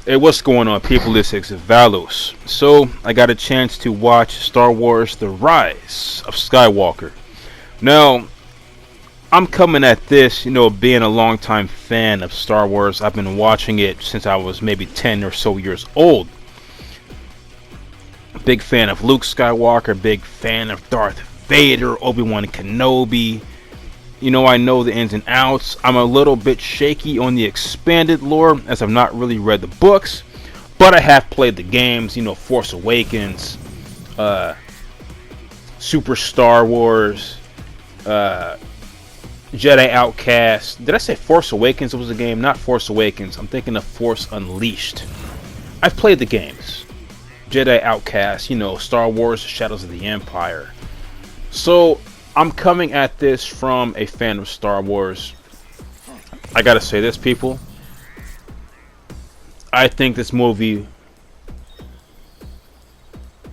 Hey, what's going on, people? This is Exvalos. So, I got a chance to watch Star Wars The Rise of Skywalker. Now, I'm coming at this, being a longtime fan of Star Wars. I've been watching it since I was maybe 10 or so years old. Big fan of Luke Skywalker, big fan of Darth Vader, Obi-Wan Kenobi. I know the ins and outs. I'm a little bit shaky on the expanded lore as I've not really read the books, but I have played the games, Force Awakens, Super Star Wars, Jedi Outcast. Did I say Force Awakens was a game? Not Force Awakens. I'm thinking of Force Unleashed. I've played the games. Jedi Outcast, Star Wars Shadows of the Empire. So, I'm coming at this from a fan of Star Wars. I gotta say this, people. I think this movie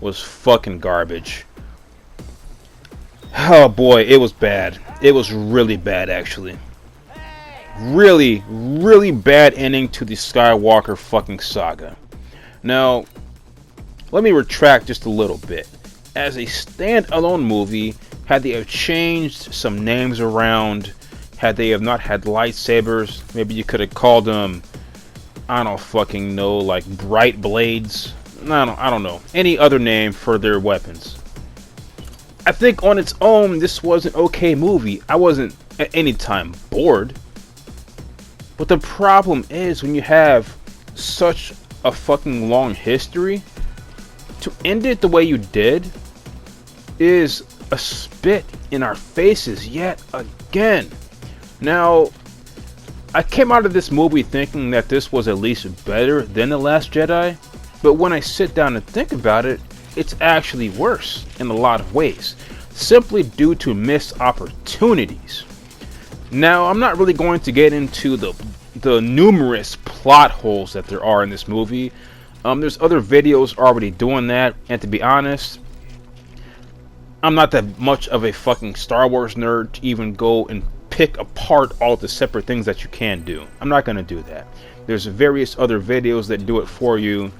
was fucking garbage. Oh boy, it was bad. It was really bad, actually. Really, really bad ending to the Skywalker fucking saga. Now, let me retract just a little bit. As a standalone movie, had they have changed some names around, had they have not had lightsabers, maybe you could have called them, I don't fucking know, like bright blades. I don't know. Any other name for their weapons. I think on its own, this was an okay movie. I wasn't at any time bored. But the problem is when you have such a fucking long history, to end it the way you did is a spit in our faces yet again. Now, I came out of this movie thinking that this was at least better than The Last Jedi, but when I sit down and think about it, it's actually worse in a lot of ways, simply due to missed opportunities. Now, I'm not really going to get into the numerous plot holes that there are in this movie. There's other videos already doing that, and to be honest, I'm not that much of a fucking Star Wars nerd to even go and pick apart all the separate things that you can do. I'm not going to do that. There's various other videos that do it for you.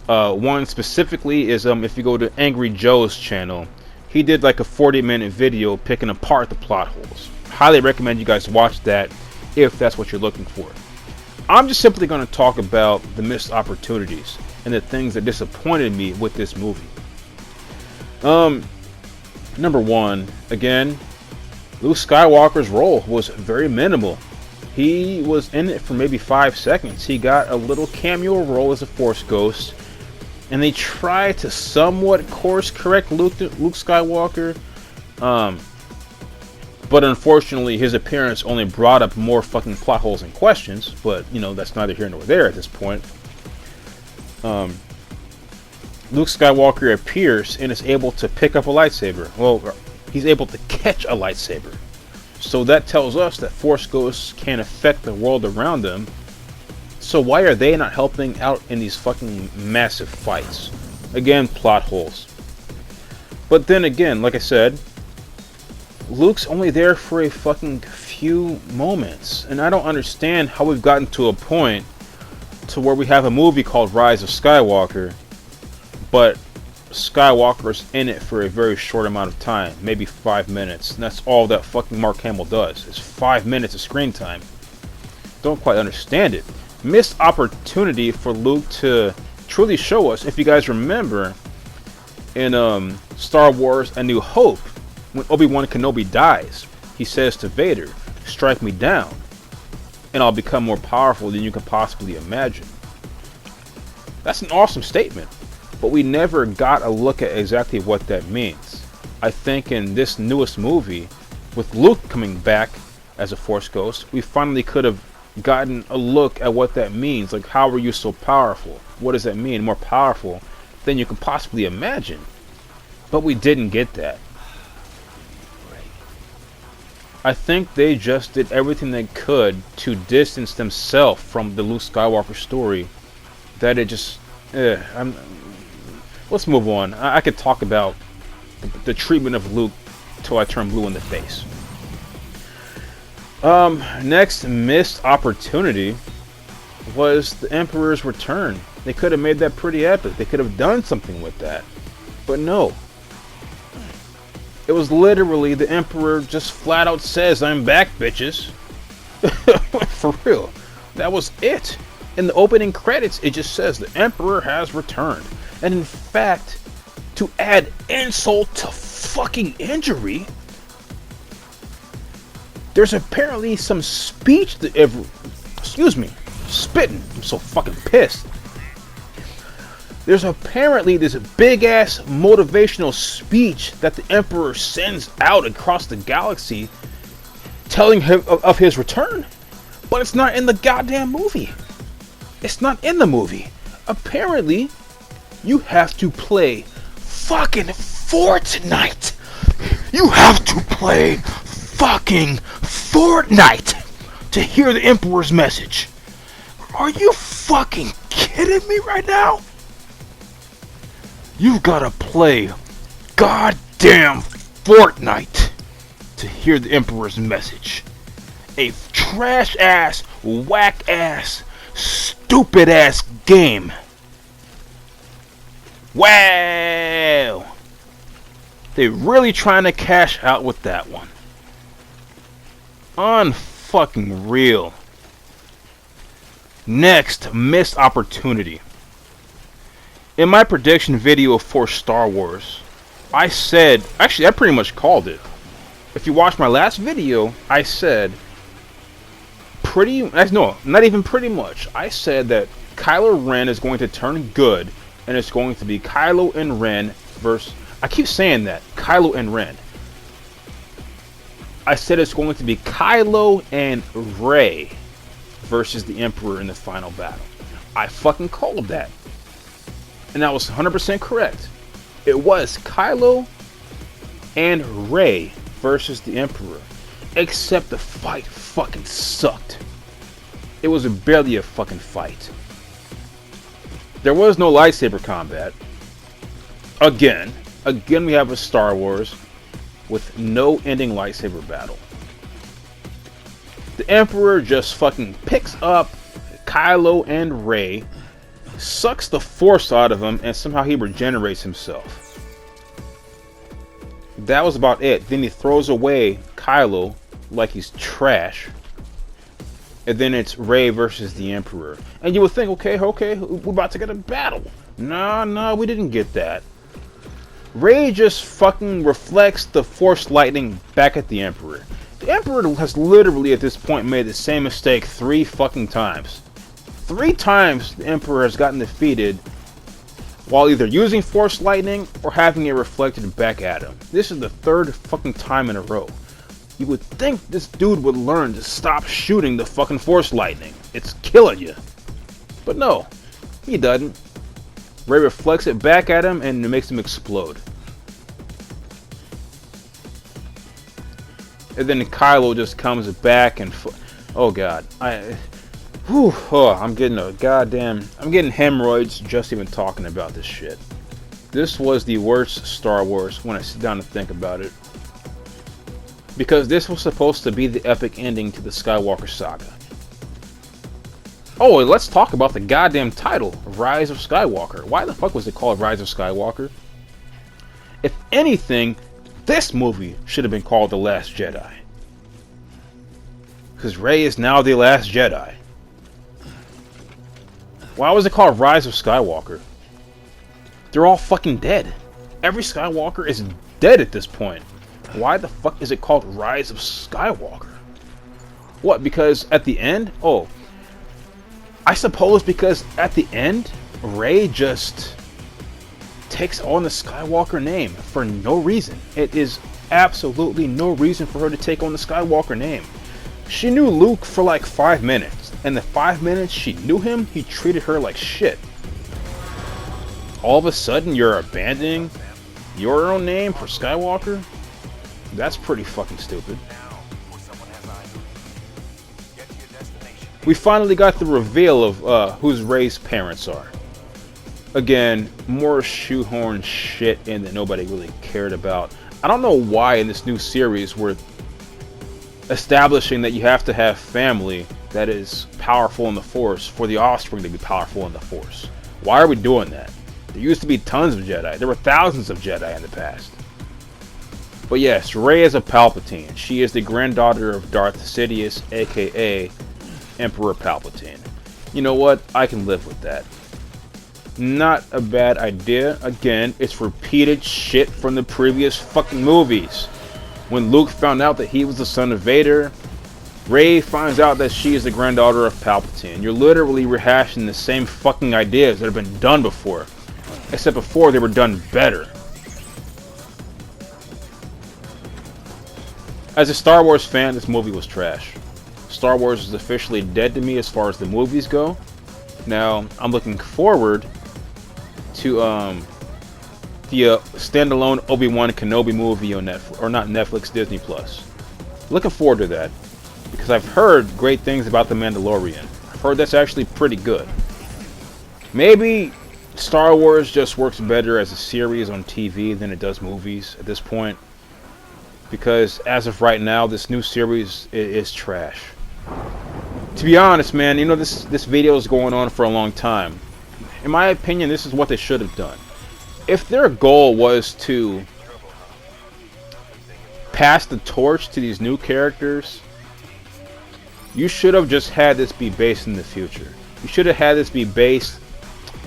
One specifically is if you go to Angry Joe's channel, he did like a 40-minute video picking apart the plot holes. Highly recommend you guys watch that if that's what you're looking for. I'm just simply going to talk about the missed opportunities and the things that disappointed me with this movie. Number one, again, Luke Skywalker's role was very minimal. He was in it for maybe 5 seconds. He got a little cameo role as a Force Ghost, and they tried to somewhat course correct Luke Skywalker. But unfortunately, his appearance only brought up more fucking plot holes and questions. But, that's neither here nor there at this point. Luke Skywalker appears and is able to pick up a lightsaber. Well, he's able to catch a lightsaber. So that tells us that Force Ghosts can affect the world around them. So why are they not helping out in these fucking massive fights? Again, plot holes. But then again, like I said, Luke's only there for a fucking few moments. And I don't understand how we've gotten to a point to where we have a movie called Rise of Skywalker, but Skywalker's in it for a very short amount of time, maybe 5 minutes. And that's all that fucking Mark Hamill does, is 5 minutes of screen time. Don't quite understand it. Missed opportunity for Luke to truly show us. If you guys remember, in Star Wars A New Hope, when Obi-Wan Kenobi dies, he says to Vader, "Strike me down, and I'll become more powerful than you can possibly imagine." That's an awesome statement, but we never got a look at exactly what that means. I think in this newest movie, with Luke coming back as a Force Ghost, we finally could have gotten a look at what that means. Like, how are you so powerful? What does that mean? More powerful than you can possibly imagine. But we didn't get that. I think they just did everything they could to distance themselves from the Luke Skywalker story. That it just, let's move on. I could talk about the treatment of Luke till I turn blue in the face. Next missed opportunity was the Emperor's return. They could have made that pretty epic. They could have done something with that. But no. It was literally the Emperor just flat out says, "I'm back, bitches." For real. That was it. In the opening credits, it just says the Emperor has returned. And in fact, to add insult to fucking injury, there's apparently some speech that spitting. I'm so fucking pissed. There's apparently this big ass motivational speech that the Emperor sends out across the galaxy telling him of his return. But it's not in the goddamn movie. It's not in the movie. Apparently, you have to play fucking Fortnite. You have to play fucking Fortnite to hear the Emperor's message. Are you fucking kidding me right now? You've gotta play goddamn Fortnite to hear the Emperor's message. A trash ass, whack ass, stupid ass game. Wow! They really trying to cash out with that one. Unfucking real. Next, missed opportunity. In my prediction video for Star Wars, I said, actually I pretty much called it. If you watch my last video, I said not even pretty much. I said that Kylo Ren is going to turn good, and it's going to be Kylo and Ren versus, I keep saying that, Kylo and Ren. I said it's going to be Kylo and Rey versus the Emperor in the final battle. I fucking called that. And that was 100% correct. It was Kylo and Rey versus the Emperor. Except the fight fucking sucked. It was barely a fucking fight. There was no lightsaber combat. Again we have a Star Wars with no ending lightsaber battle. The Emperor just fucking picks up Kylo and Rey, sucks the Force out of him, and somehow he regenerates himself. That was about it. Then he throws away Kylo like he's trash. And then it's Rey versus the Emperor. And you would think, okay, we're about to get a battle. No, we didn't get that. Rey just fucking reflects the Force lightning back at the Emperor. The Emperor has literally at this point made the same mistake 3 fucking times. 3 times the Emperor has gotten defeated while either using Force lightning or having it reflected back at him. This is the 3rd fucking time in a row. You would think this dude would learn to stop shooting the fucking Force lightning. It's killing you. But no, he doesn't. Rey reflects it back at him and it makes him explode. And then Kylo just comes back and oh god, I'm getting hemorrhoids just even talking about this shit. This was the worst Star Wars when I sit down and think about it. Because this was supposed to be the epic ending to the Skywalker saga. Oh, and let's talk about the goddamn title, Rise of Skywalker. Why the fuck was it called Rise of Skywalker? If anything, this movie should have been called The Last Jedi. Because Rey is now the Last Jedi. Why was it called Rise of Skywalker? They're all fucking dead. Every Skywalker is dead at this point. Why the fuck is it called Rise of Skywalker? What, because at the end? Oh, I suppose because at the end, Rey just takes on the Skywalker name for no reason. It is absolutely no reason for her to take on the Skywalker name. She knew Luke for like 5 minutes, and the 5 minutes she knew him, he treated her like shit. All of a sudden, you're abandoning your own name for Skywalker? That's pretty fucking stupid. We finally got the reveal of whose Rey's parents are. Again, more shoehorn shit in that nobody really cared about. I don't know why in this new series we're establishing that you have to have family that is powerful in the Force for the offspring to be powerful in the Force. Why are we doing that? There used to be tons of Jedi. There were thousands of Jedi in the past. But yes, Rey is a Palpatine. She is the granddaughter of Darth Sidious, aka Emperor Palpatine. You know what? I can live with that. Not a bad idea. Again, it's repeated shit from the previous fucking movies. When Luke found out that he was the son of Vader, Rey finds out that she is the granddaughter of Palpatine. You're literally rehashing the same fucking ideas that have been done before. Except before they were done better. As a Star Wars fan, this movie was trash. Star Wars is officially dead to me as far as the movies go. Now, I'm looking forward to the standalone Obi-Wan Kenobi movie on Netflix, or not Netflix, Disney Plus. Looking forward to that because I've heard great things about The Mandalorian. I've heard that's actually pretty good. Maybe Star Wars just works better as a series on TV than it does movies at this point. Because as of right now, this new series is trash. To be honest, man, you know, this video is going on for a long time. In my opinion, this is what they should have done. If their goal was to pass the torch to these new characters, you should have just had this be based in the future. You should have had this be based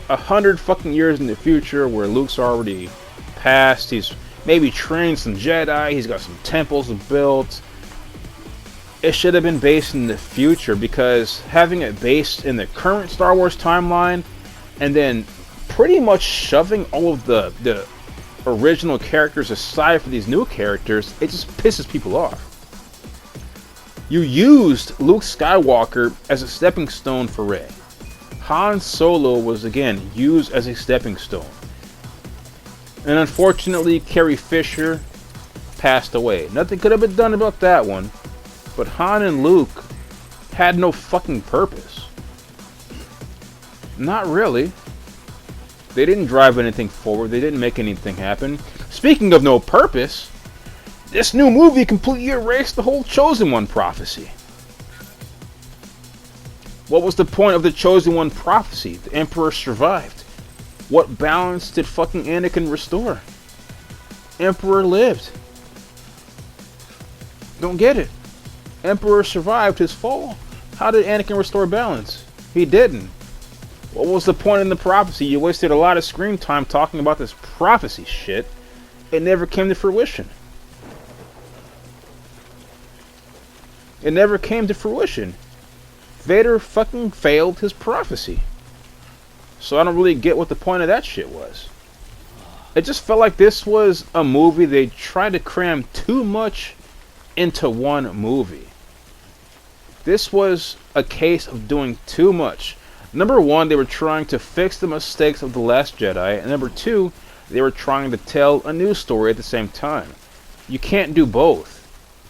100 fucking years in the future where Luke's already passed. He's maybe trained some Jedi. He's got some temples built. It should have been based in the future, because having it based in the current Star Wars timeline and then pretty much shoving all of the original characters aside for these new characters, it just pisses people off. You used Luke Skywalker as a stepping stone for Rey. Han Solo was again used as a stepping stone. And unfortunately, Carrie Fisher passed away. Nothing could have been done about that one. But Han and Luke had no fucking purpose. Not really. They didn't drive anything forward. They didn't make anything happen. Speaking of no purpose, this new movie completely erased the whole Chosen One prophecy. What was the point of the Chosen One prophecy? The Emperor survived. What balance did fucking Anakin restore? Emperor lived. Don't get it. Emperor survived his fall. How did Anakin restore balance? He didn't. What was the point in the prophecy? You wasted a lot of screen time talking about this prophecy shit. It never came to fruition. It never came to fruition. Vader fucking failed his prophecy. So I don't really get what the point of that shit was. It just felt like this was a movie they tried to cram too much into one movie. This was a case of doing too much. Number one, they were trying to fix the mistakes of The Last Jedi, and number two, they were trying to tell a new story at the same time. You can't do both.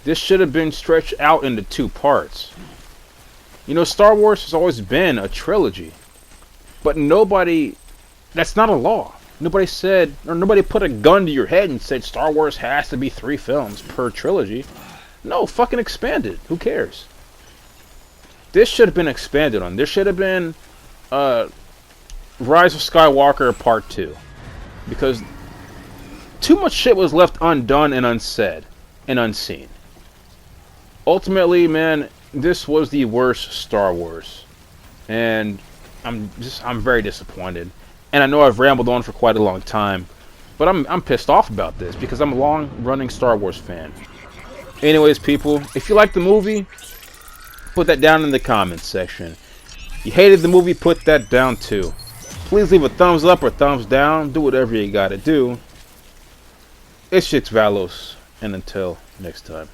This should have been stretched out into 2 parts. You know, Star Wars has always been a trilogy. But nobody, that's not a law. Nobody said, or nobody put a gun to your head and said Star Wars has to be 3 films per trilogy. No, fucking expand it. Who cares? This should have been expanded on. There should have been Rise of Skywalker Part 2. Because too much shit was left undone and unsaid and unseen. Ultimately, man, this was the worst Star Wars. And I'm very disappointed. And I know I've rambled on for quite a long time, but I'm pissed off about this because I'm a long-running Star Wars fan. Anyways, people, if you like the movie, put that down in the comments section. If you hated the movie, put that down too. Please leave a thumbs up or thumbs down. Do whatever you gotta do. It's Exvalos, and until next time.